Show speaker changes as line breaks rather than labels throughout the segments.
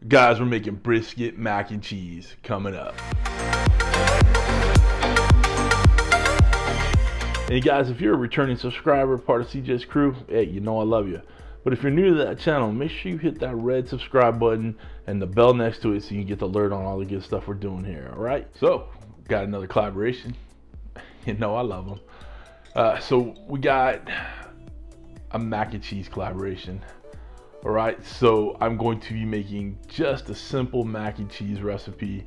Guys, we're making brisket mac and cheese coming up. And guys, if you're a returning subscriber, part of CJ's crew, hey, you know I love you. But if you're new to that channel, make sure you hit that red subscribe button and the bell next to it so you can get the alert on all the good stuff we're doing here, all right? So, got another collaboration. You know I love them. So we got a mac and cheese collaboration. All right, so I'm going to be making just a simple mac and cheese recipe.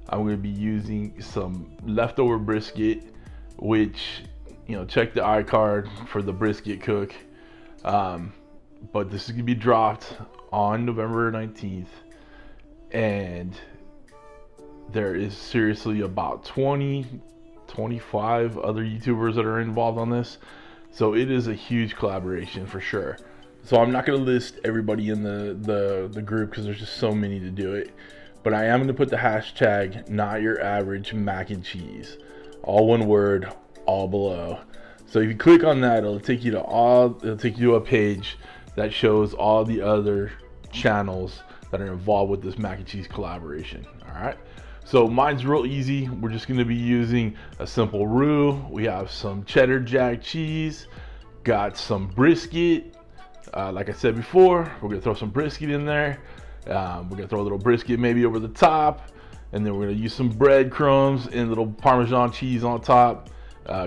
I'm going to be using some leftover brisket, which, you know, check the iCard for the brisket cook. But this is going to be dropped on November 19th. And there is seriously about 25 other YouTubers that are involved on this. So it is a huge collaboration for sure. So I'm not going to list everybody in the group because there's just so many to do it. But I am going to put the hashtag notyouraveragemacncheese. All one word, all below. So if you click on that, it'll take you to a page that shows all the other channels that are involved with this mac and cheese collaboration. All right. So mine's real easy. We're just going to be using a simple roux. We have some cheddar jack cheese, got some brisket. Like I said before, we're gonna throw some brisket in there. We're gonna throw a little brisket maybe over the top, and then we're gonna use some breadcrumbs and little Parmesan cheese on top.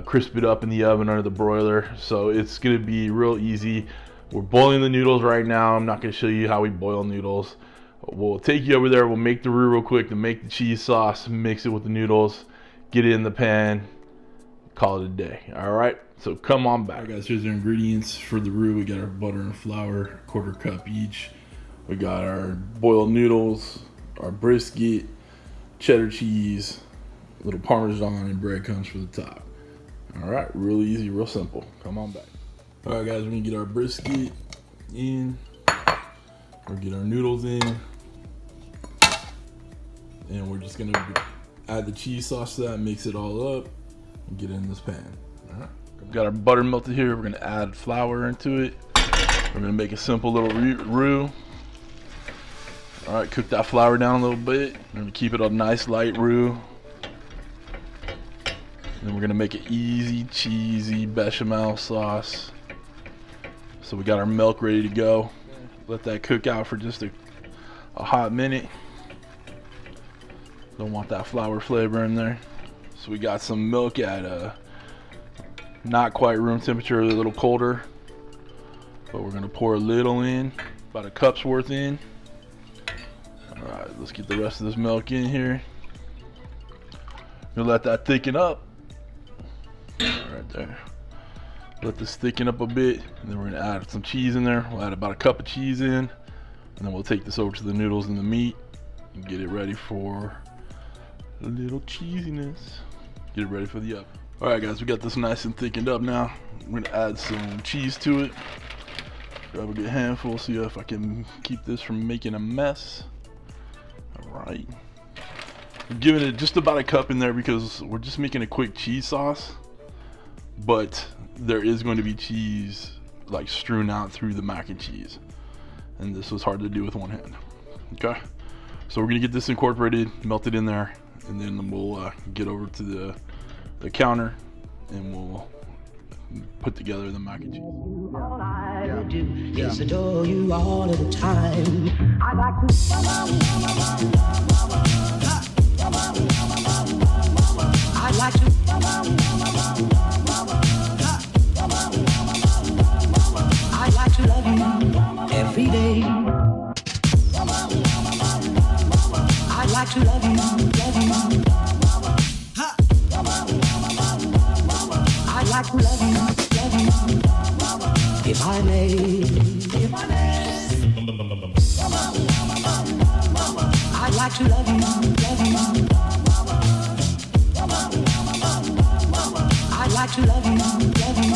Crisp it up in the oven under the broiler. So it's gonna be real easy. We're boiling the noodles right now. I'm not gonna show you how we boil noodles. We'll take you over there. We'll make the roux real quick to make the cheese sauce, mix it with the noodles, get it in the pan, call it a day. All right, so come on back. All right, guys, here's our ingredients for the roux. We got our butter and flour, 1/4 cup each. We got our boiled noodles, our brisket, cheddar cheese, a little Parmesan, and breadcrumbs for the top. All right, real easy, real simple. Come on back. All right, guys, we're gonna get our brisket in. We'll get our noodles in. And we're just gonna add the cheese sauce to that, mix it all up, and get it in this pan. All right. Got our butter melted here. We're gonna add flour into it. We're gonna make a simple little roux. All right, cook that flour down a little bit. We're gonna keep it a nice light roux. And we're gonna make an easy, cheesy bechamel sauce. So we got our milk ready to go. Let that cook out for just a hot minute. Don't want that flour flavor in there. So we got some milk at not quite room temperature, a little colder. But we're gonna pour a little in, about a cup's worth in. All right, let's get the rest of this milk in here. We'll let that thicken up. Right there. Let this thicken up a bit, and then we're gonna add some cheese in there. We'll add about a cup of cheese in, and then we'll take this over to the noodles and the meat and get it ready for a little cheesiness. Get it ready for the oven. All right, guys, we got this nice and thickened up now. We're gonna add some cheese to it. Grab a good handful, see if I can keep this from making a mess. All right. I'm giving it just about a cup in there because we're just making a quick cheese sauce, but there is going to be cheese like strewn out through the mac and cheese, and this was hard to do with one hand. Okay, so we're gonna get this incorporated, melt it in there, and then we'll get over to the counter and we'll put together the mac and cheese.
All I would do is adore you all of the time. I like to I like to I like to love you every day. I like to love you, love you. I like to love you, love you. If I may, if I may. I like to love you, love you. I like to love you, love you.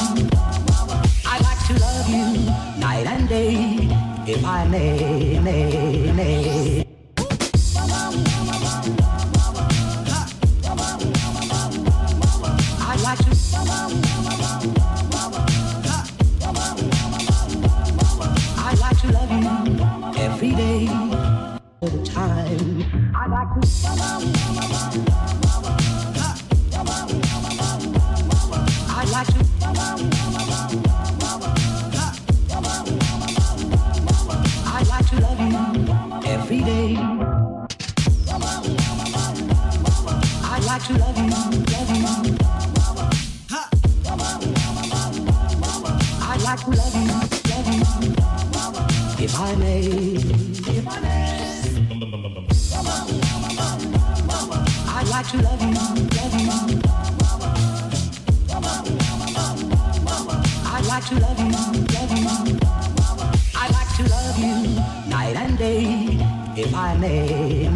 I like to love you night and day. If I may, may. I like to. I like to love you every day. the time. I like to. I like to. I like to love you every day. I like to love you, love you. I like to love you, if I may, if I may. I like to love you, love you. I like to love you, love you. I like to love you night and day, if I may.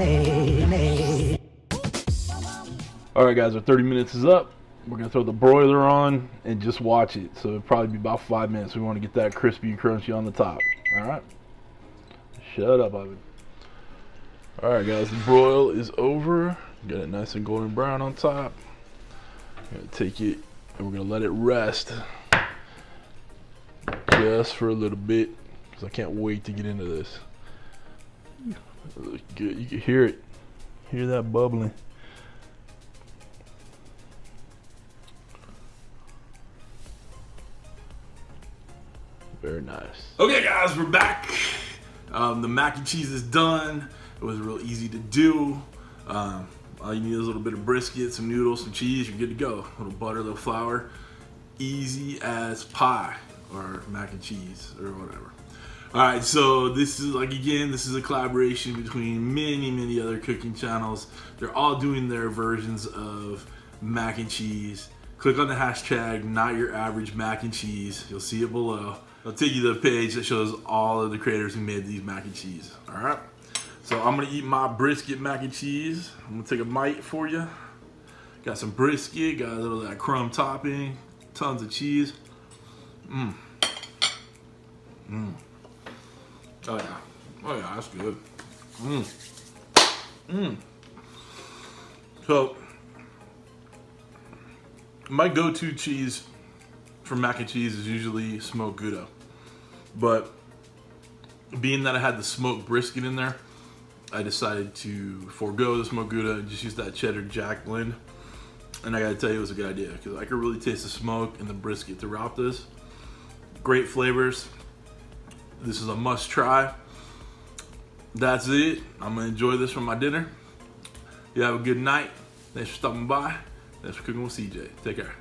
All right, guys, our 30 minutes is up. We're gonna throw the broiler on and just watch it. So it'll probably be about 5 minutes. We want to get that crispy and crunchy on the top. All right. Shut up, Ivan. All right, guys, the broil is over. Got it nice and golden brown on top. I'm gonna take it and we're gonna let it rest just for a little bit because I can't wait to get into this. It looks good. You can hear it. Hear that bubbling. Very nice. Okay, guys, we're back. The mac and cheese is done. It was real easy to do. All you need is a little bit of brisket, some noodles, some cheese. You're good to go. A little butter, a little flour. Easy as pie, or mac and cheese, or whatever. All right, so this is this is a collaboration between many other cooking channels. They're all doing their versions of mac and cheese. Click on the hashtag notyouraveragemacncheese. You'll see it below. I'll take you to the page that shows all of the creators who made these mac and cheese. All right. So I'm gonna eat my brisket mac and cheese. I'm gonna take a bite for you. Got some brisket, got a little of that crumb topping, tons of cheese. Oh yeah, that's good. So my go-to cheese for mac and cheese is usually smoked Gouda, but being that I had the smoked brisket in there, I decided to forego the smoked Gouda and just use that cheddar jack blend. And I gotta tell you, it was a good idea because I could really taste the smoke and the brisket throughout this. Great flavors. This is a must try. That's it. I'm gonna enjoy this for my dinner. You have a good night. Thanks for stopping by. Thanks for cooking with CJ. Take care.